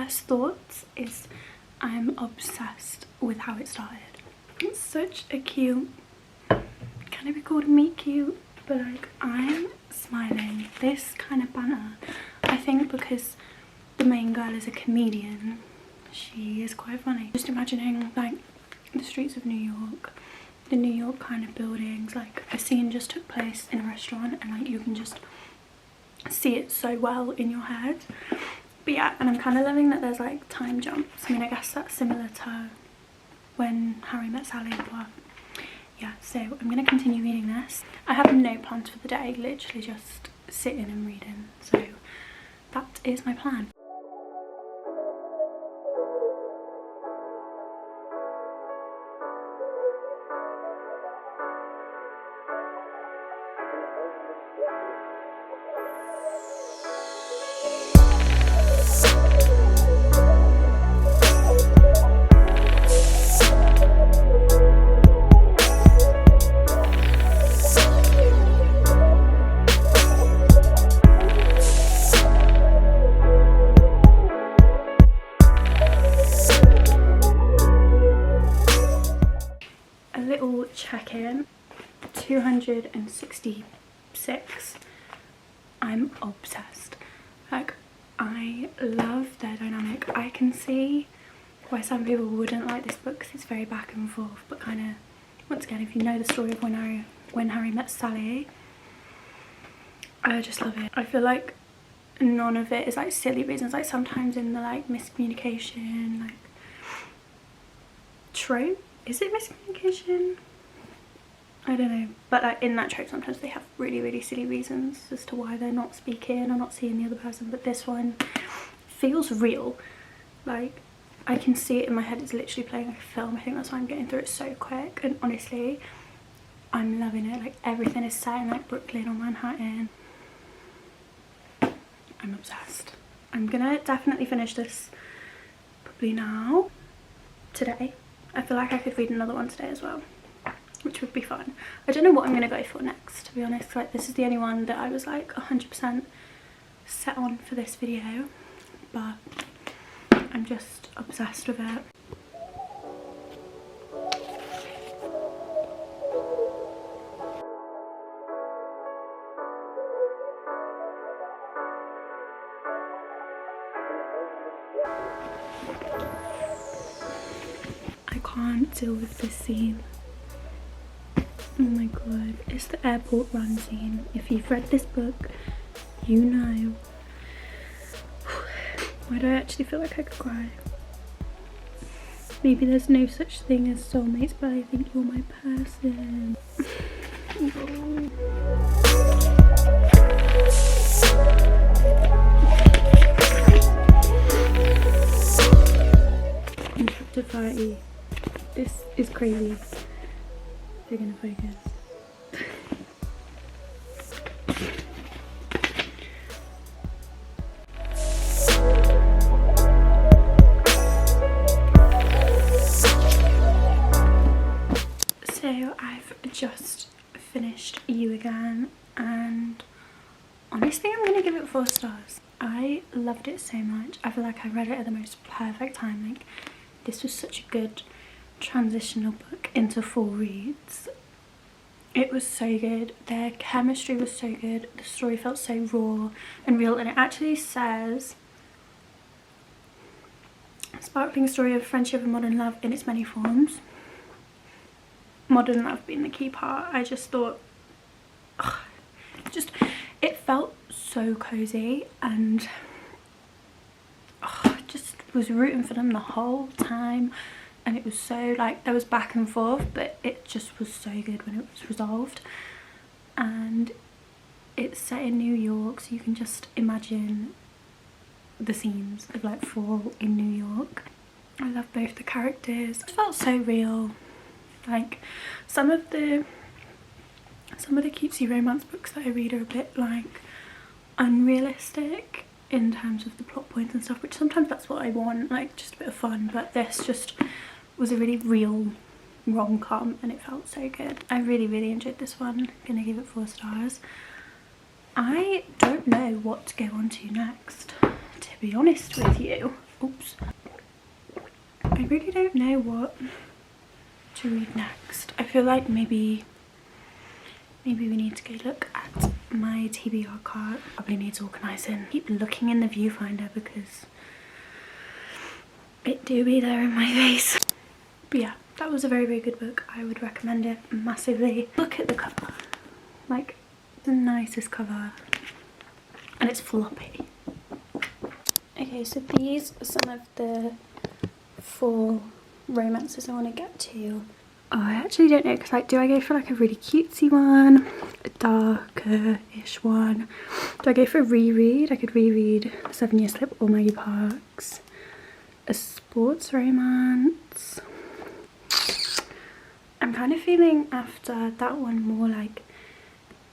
first thoughts is I'm obsessed with how it started. It's such a cute, can it be called a meet cute? But like, I'm smiling. This kind of banter, I think because the main girl is a comedian, she is quite funny. Just imagining like the streets of New York, the New York kind of buildings, like a scene just took place in a restaurant and like you can just see it so well in your head. But yeah, and I'm kind of loving that there's like time jumps. I mean, I guess that's similar to When Harry Met Sally, but yeah, so I'm going to continue reading this. I have no plans for the day, literally just sitting and reading, so that is my plan. Check-in 266. I'm obsessed. Like, I love their dynamic. I can see why some people wouldn't like this book because it's very back and forth, but kind of, once again, if you know the story of When Harry Met Sally, I just love it. I feel like none of it is like silly reasons. Like sometimes in the like miscommunication, like trope, is it miscommunication? I don't know, but like in that trope sometimes they have really silly reasons as to why they're not speaking or not seeing the other person, but this one feels real. Like I can see it in my head, it's literally playing like a film. I think that's why I'm getting through it so quick, and honestly I'm loving it. Like everything is set in like Brooklyn or Manhattan. I'm obsessed. I'm gonna definitely finish this probably now, today. I feel like I could read another one today as well, which would be fun. I don't know what I'm going to go for next, to be honest. Like, this is the only one that I was like 100% set on for this video, but I'm just obsessed with it. I can't deal with this scene. Oh my god, it's the airport run scene. If you've read this book, you know. Why do I actually feel like I could cry? Maybe there's no such thing as soulmates, but I think you're my person. In chapter 30, this is crazy. They're gonna focus. So I've just finished You Again, and honestly I'm gonna give it 4 stars. I loved it so much. I feel like I read it at the most perfect time. Like, this was such a good transitional book into 4 reads. It was so good. Their chemistry was so good. The story felt so raw and real, and it actually says sparkling story of friendship and modern love in its many forms. Modern love being the key part. I just thought, it felt so cozy, and just was rooting for them the whole time. And it was so, like, there was back and forth, but it just was so good when it was resolved. And it's set in New York, so you can just imagine the scenes of like fall in New York. I love both the characters. It felt so real. Like some of the cutesy romance books that I read are a bit like unrealistic in terms of the plot points and stuff, which sometimes that's what I want, like just a bit of fun, but this just was a really real rom-com and it felt so good. I really enjoyed this one. I'm gonna give it 4 stars. I don't know what to go on to next, to be honest with you. Oops. really don't know what to read next. I feel like maybe we need to go look at my TBR card. Probably need to organise and keep looking in the viewfinder because it do be there in my face. But yeah, that was a very, very good book. I would recommend it massively. Look at the cover. Like, the nicest cover. And it's floppy. Okay, so these are some of the 4 romances I want to get to. Oh, I actually don't know, because like, do I go for like a really cutesy one, a darker-ish one? Do I go for a reread? I could reread 7 Year Slip or Maggie Parks. A sports romance. I'm kind of feeling after that one more like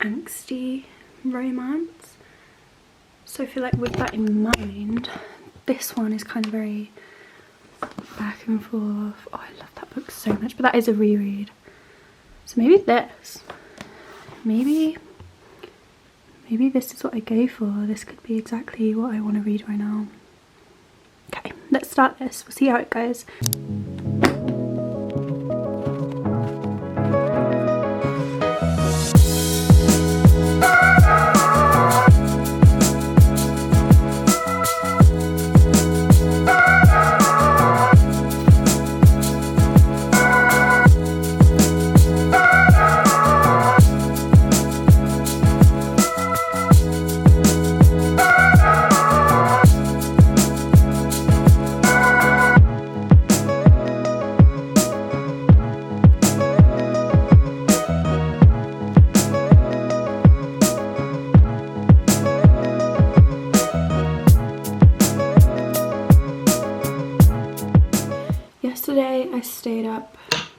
angsty romance. So I feel like with that in mind, this one is kind of very back and forth. Oh, I love that book so much, but that is a reread. So maybe this. Maybe this is what I go for. This could be exactly what I want to read right now. Okay, let's start this. We'll see how it goes. Yesterday I stayed up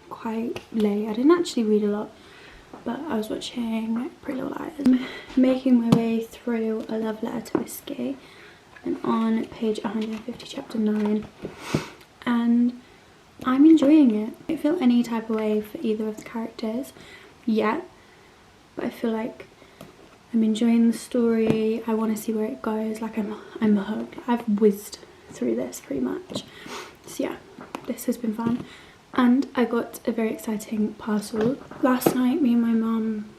quite late. I didn't actually read a lot, but I was watching Pretty Little Liars. Making my way through A Love Letter to Whiskey and on page 150, chapter 9, and I'm enjoying it. I don't feel any type of way for either of the characters yet, but I feel like I'm enjoying the story. I want to see where it goes. Like I'm hooked. I've whizzed through this pretty much. So yeah, this has been fun. And I got a very exciting parcel. Last night, me and my mum,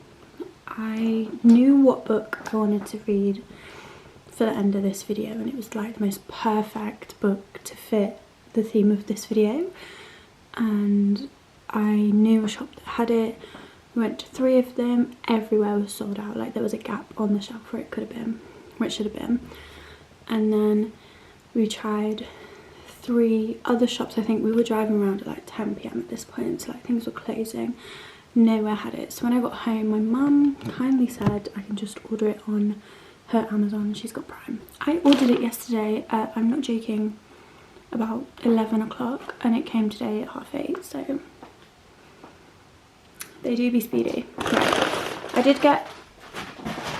I knew what book I wanted to read for the end of this video, and it was like the most perfect book to fit the theme of this video. And I knew a shop that had it. We went to 3 of them. Everywhere was sold out. Like, there was a gap on the shelf where it could have been, where it should have been. And then we tried 3 other shops. I think we were driving around at like 10 p.m. at this point, so like things were closing. Nowhere had it. So when I got home, my mum kindly said I can just order it on her Amazon. She's got Prime. I ordered it yesterday at, I'm not joking, about 11 o'clock, and it came today at 8:30, so they do be speedy. Right. I did get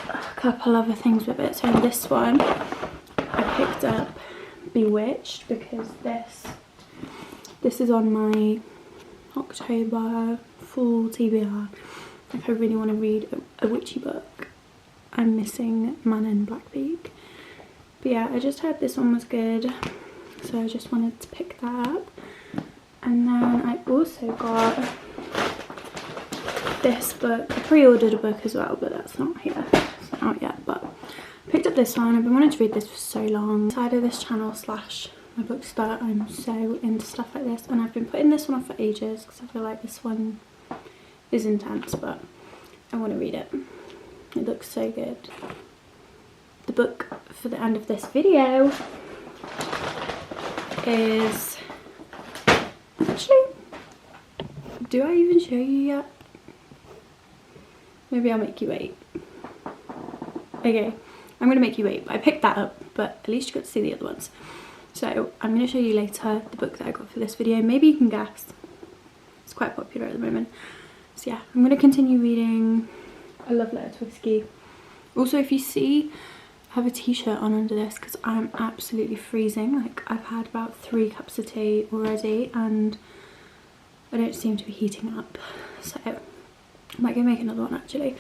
a couple other things with it. So in this one I picked up Bewitched, because this is on my October full TBR. If I really want to read a witchy book, I'm missing Man in Black Peak. But yeah, I just heard this one was good, so I just wanted to pick that up. And then I also got this book. I pre-ordered a book as well, but that's not here. It's not out yet, but I picked up this one. I've been wanting to read this for so long. Side of this channel / my bookstore, I'm so into stuff like this, and I've been putting this one off for ages because I feel like this one is intense, but I want to read it. It looks so good. The book for the end of this video is, actually, do I even show you yet? Maybe I'll make you wait. Okay, I'm gonna make you wait. I picked that up, but at least you got to see the other ones. So I'm gonna show you later the book that I got for this video. Maybe you can guess. It's quite popular at the moment. So yeah, I'm gonna continue reading A Love Letter to Whiskey. Also, if you see, I have a t-shirt on under this because I'm absolutely freezing. Like, I've had about 3 cups of tea already and I don't seem to be heating up. So I might go make another one actually.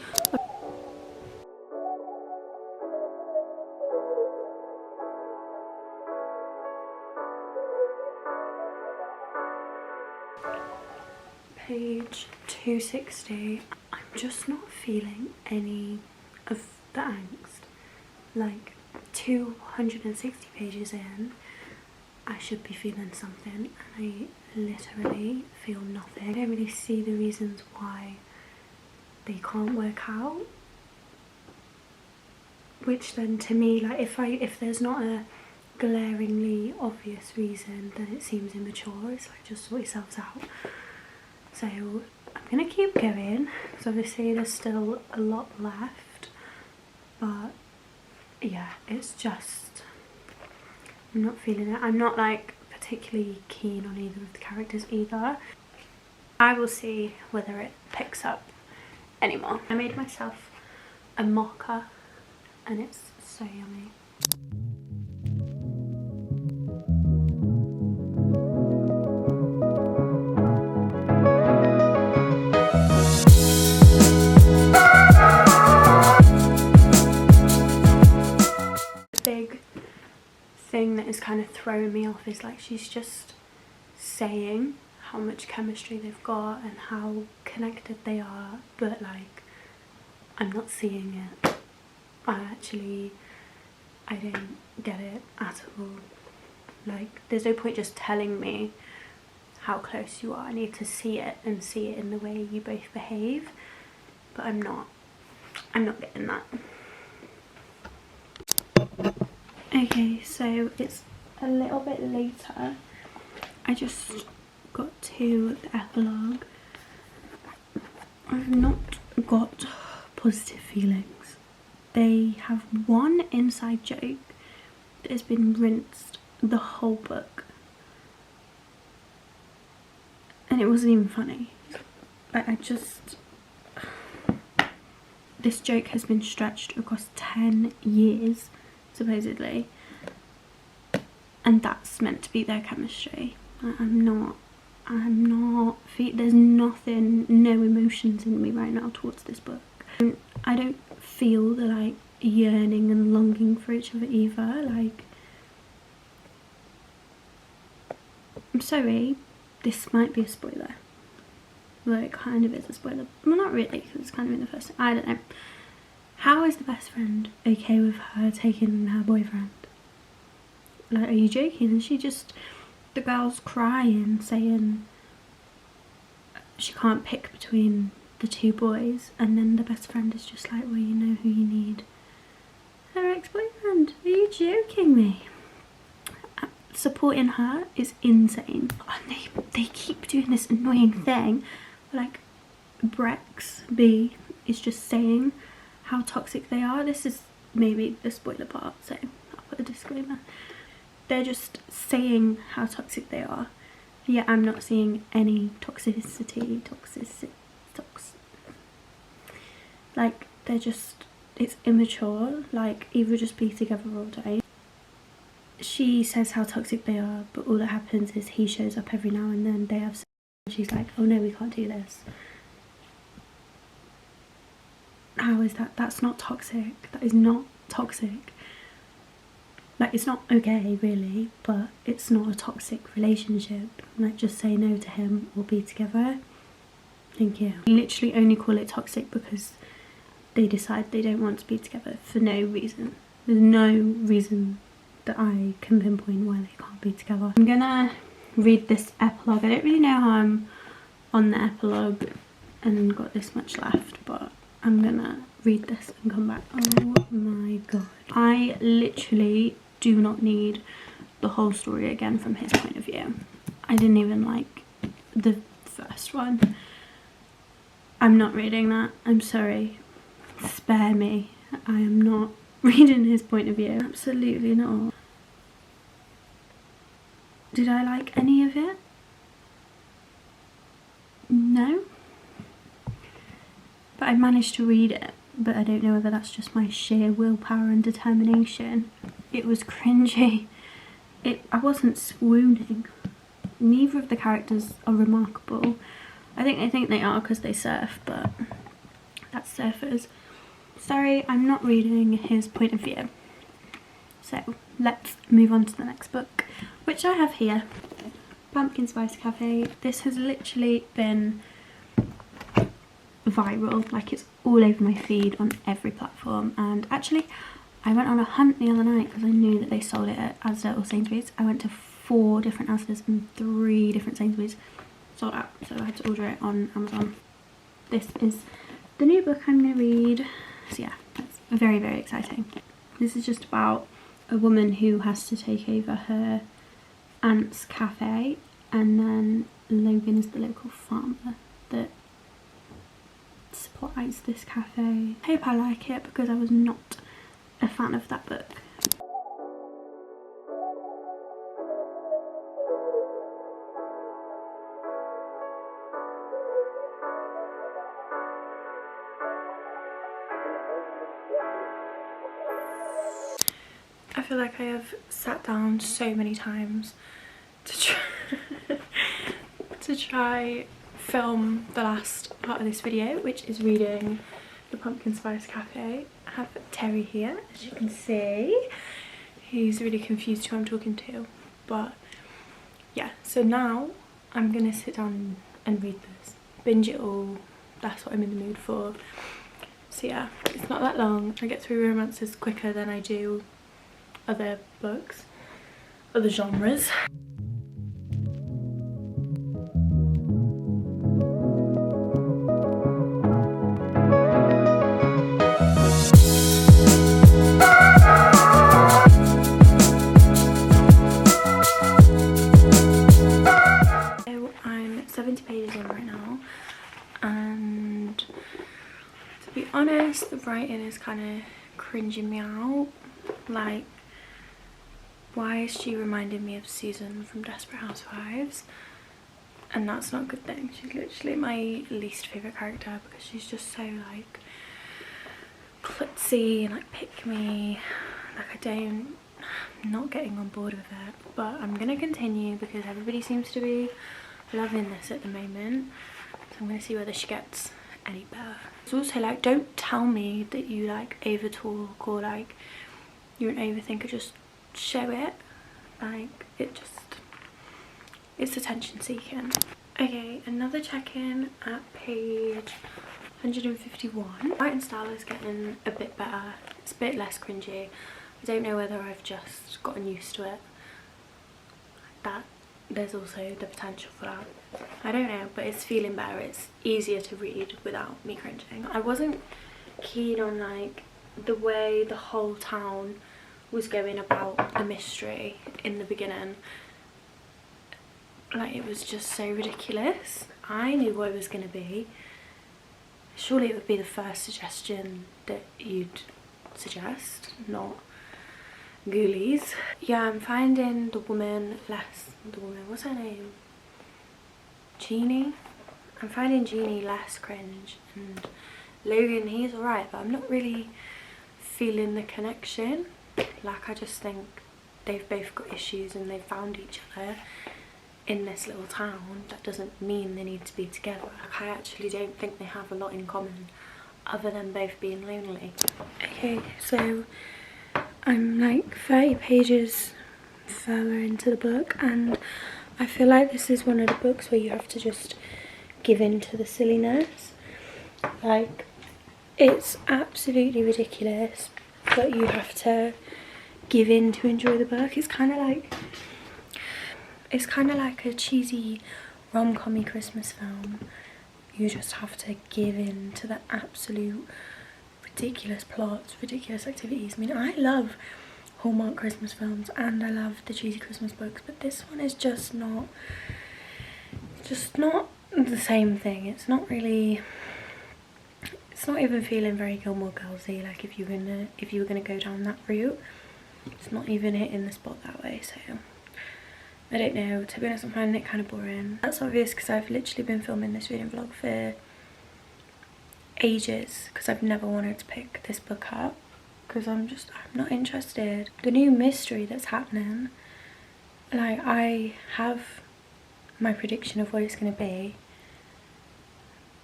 page 260. I'm just not feeling any of the angst. Like 260 pages in, I should be feeling something, and I literally feel nothing. I don't really see the reasons why they can't work out. Which then, to me, like if there's not a glaringly obvious reason, then it seems immature. It's like, just sort yourselves out. So I'm gonna keep going, because obviously there's still a lot left, but yeah, it's just, I'm not feeling it. I'm not like particularly keen on either of the characters either. I will see whether it picks up anymore. I made myself a mocha and it's so yummy. Big thing that is kind of throwing me off is like she's just saying how much chemistry they've got and how connected they are, but like I'm not seeing it. I don't get it at all. Like there's no point just telling me how close you are. I need to see it, and see it in the way you both behave, but I'm not getting that. Okay, so it's a little bit later. I just got to the epilogue. I've not got positive feelings. They have one inside joke that has been rinsed the whole book, and it wasn't even funny. This joke has been stretched across 10 years supposedly, and that's meant to be their chemistry. There's nothing, no emotions in me right now towards this book. I don't feel the like yearning and longing for each other either. Like, I'm sorry, this might be a spoiler. Well, it kind of is a spoiler. Well, not really, because it's kind of in the first. I don't know. How is the best friend okay with her taking her boyfriend? Like, are you joking? And she just, the girl's crying, saying she can't pick between the two boys, and then the best friend is just like, well, you know who you need. Her ex-boyfriend. Are you joking me? Supporting her is insane. And they keep doing this annoying thing. Like, Brex B is just saying how toxic they are. This is maybe the spoiler part, so I'll put a disclaimer. They're just saying how toxic they are. Yeah, I'm not seeing any toxicity. Like, they're just, it's immature. Like, either just be together all day. She says how toxic they are, but all that happens is he shows up every now and then. They have sex, and she's like, oh no, we can't do this. How is that? That's not toxic. That is not toxic. Like, it's not okay really, but it's not a toxic relationship. Like, just say no to him or be together. Thank you. I literally only call it toxic because they decide they don't want to be together for no reason. There's no reason that I can pinpoint why they can't be together. I'm gonna read this epilogue. I don't really know how I'm on the epilogue and got this much left, but I'm gonna read this and come back. Oh my god. I literally do not need the whole story again from his point of view. I didn't even like the first one. I'm not reading that. I'm sorry. Spare me. I am not reading his point of view. Absolutely not. Did I like any of it? No. But I managed to read it. But I don't know whether that's just my sheer willpower and determination. It was cringy. I wasn't swooning. Neither of the characters are remarkable. I think they are because they surf, but that's surfers. Sorry, I'm not reading his point of view. So let's move on to the next book, which I have here. Pumpkin Spice Cafe. This has literally been viral, like it's all over my feed on every platform. And actually I went on a hunt the other night because I knew that they sold it at Asda or Sainsbury's. I went to 4 different Asda's and 3 different Sainsbury's, sold out, so I had to order it on Amazon. This is the new book I'm going to read, so yeah, that's very, very exciting. This is just about a woman who has to take over her aunt's cafe, and then Logan is the local farmer that supplies this cafe. I hope I like it because I was not a fan of that book. I feel like I have sat down so many times to try film the last part of this video, which is reading The Pumpkin Spice Cafe. I have Terry here, as you can see. He's really confused who I'm talking to, but yeah, so now I'm gonna sit down and read this, binge it all. That's what I'm in the mood for. So yeah, it's not that long. I get through romances quicker than I do other books, other genres. So I'm 70 pages in right now, and to be honest, the writing is kind of cringing me out. Like, why is she reminding me of Susan from Desperate Housewives? And that's not a good thing. She's literally my least favourite character because she's just so like klutzy and like pick me. Like I'm not getting on board with it, but I'm gonna continue because everybody seems to be loving this at the moment. So I'm gonna see whether she gets any better. It's also like, don't tell me that you like overtalk or like you're an overthinker, just show it. Like, it's attention seeking. Okay, another check-in at page 151. Writing style is getting a bit better. It's a bit less cringy. I don't know whether I've just gotten used to it. That there's also the potential for that. I don't know, but it's feeling better. It's easier to read without me cringing. I wasn't keen on like the way the whole town was going about the mystery in the beginning. Like, it was just so ridiculous. I knew what it was going to be. Surely it would be the first suggestion that you'd suggest, not Ghoulies. Yeah, I'm finding the woman, what's her name? Jeannie? I'm finding Jeannie less cringe, and Logan, he's alright, but I'm not really feeling the connection. Like, I just think they've both got issues and they've found each other in this little town. That doesn't mean they need to be together. Like, I actually don't think they have a lot in common other than both being lonely. Okay, so I'm like 30 pages further into the book, and I feel like this is one of the books where you have to just give in to the silliness. Like, it's absolutely ridiculous, but you have to give in to enjoy the book. It's kind of like a cheesy rom-com-y Christmas film. You just have to give in to the absolute ridiculous plots, ridiculous activities. I mean, I love Hallmark Christmas films and I love the cheesy Christmas books, but this one is just not the same thing. It's not really, it's not even feeling very Gilmore Girls-y. Like, if you were gonna go down that route, it's not even hitting the spot that way. So I don't know, to be honest, I'm finding it kind of boring. That's obvious because I've literally been filming this reading vlog for ages because I've never wanted to pick this book up because I'm not interested. The new mystery that's happening, like, I have my prediction of what it's going to be,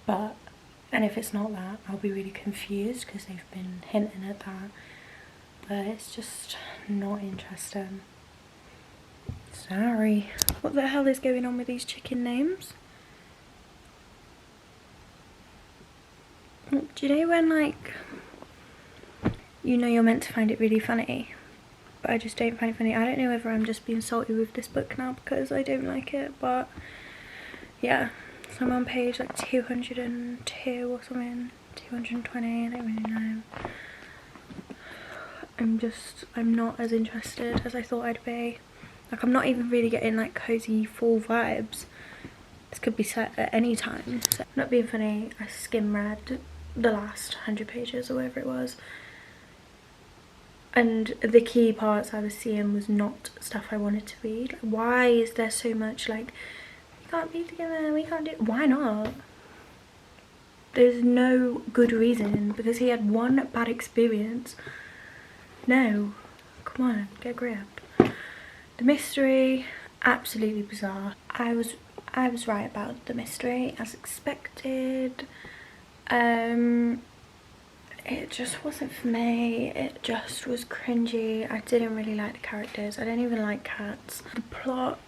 and if it's not that, I'll be really confused because they've been hinting at that, but it's just not interesting. Sorry. What the hell is going on with these chicken names? Do you know when like, you know you're meant to find it really funny, but I just don't find it funny? I don't know whether I'm just being salty with this book now because I don't like it, but yeah. So I'm on page like 202 or something, 220, I don't really know. I'm not as interested as I thought I'd be. Like, I'm not even really getting like cozy fall vibes. This could be set at any time. So, not being funny, I skim read the last 100 pages or whatever it was. And the key parts I was seeing was not stuff I wanted to read. Like, why is there so much like, we can't be together, we can't do, why not? There's no good reason, because he had one bad experience. No, come on, get a grip. The mystery, absolutely bizarre. I was right about the mystery, as expected. It just wasn't for me. It just was cringy. I didn't really like the characters. I don't even like cats. The plot,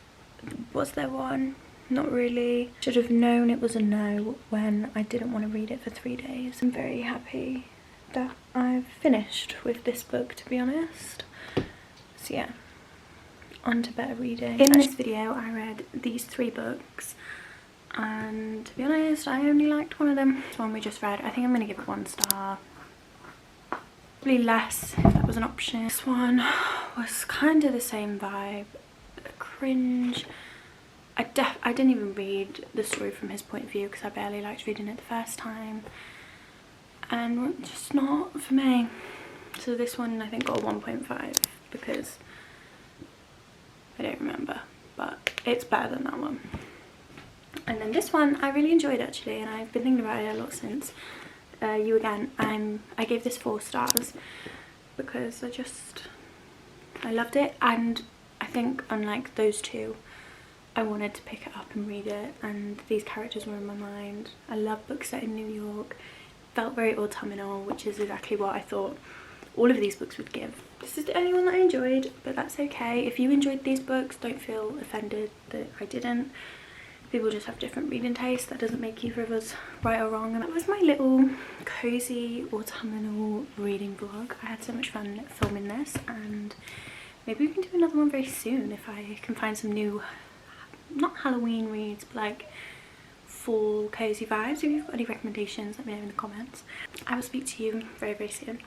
was there one? Not really. Should have known it was a no when I didn't want to read it for 3 days. I'm very happy that I've finished with this book, to be honest. So yeah, on to better reading. In this video I read these 3 books, and to be honest I only liked one of them. This one we just read. I think I'm going to give it 1 star. Probably less if that was an option. This one was kind of the same vibe. Cringe. I didn't even read the story from his point of view because I barely liked reading it the first time. And just not for me. So this one I think got a 1.5 because I don't remember, but it's better than that one. And then this one I really enjoyed actually, and I've been thinking about it a lot since You Again. I gave this 4 stars because I loved it, and I think unlike those 2 I wanted to pick it up and read it, and these characters were in my mind. I love books set in New York. Felt very autumnal, which is exactly what I thought all of these books would give. This is the only one that I enjoyed, but that's okay. If you enjoyed these books, don't feel offended that I didn't. People just have different reading tastes. That doesn't make either of us right or wrong. And that was my little cozy autumnal reading vlog. I had so much fun filming this, and maybe we can do another one very soon if I can find some new, not Halloween reads, but like fall cozy vibes. If you've got any recommendations, let me know in the comments. I will speak to you very, very soon.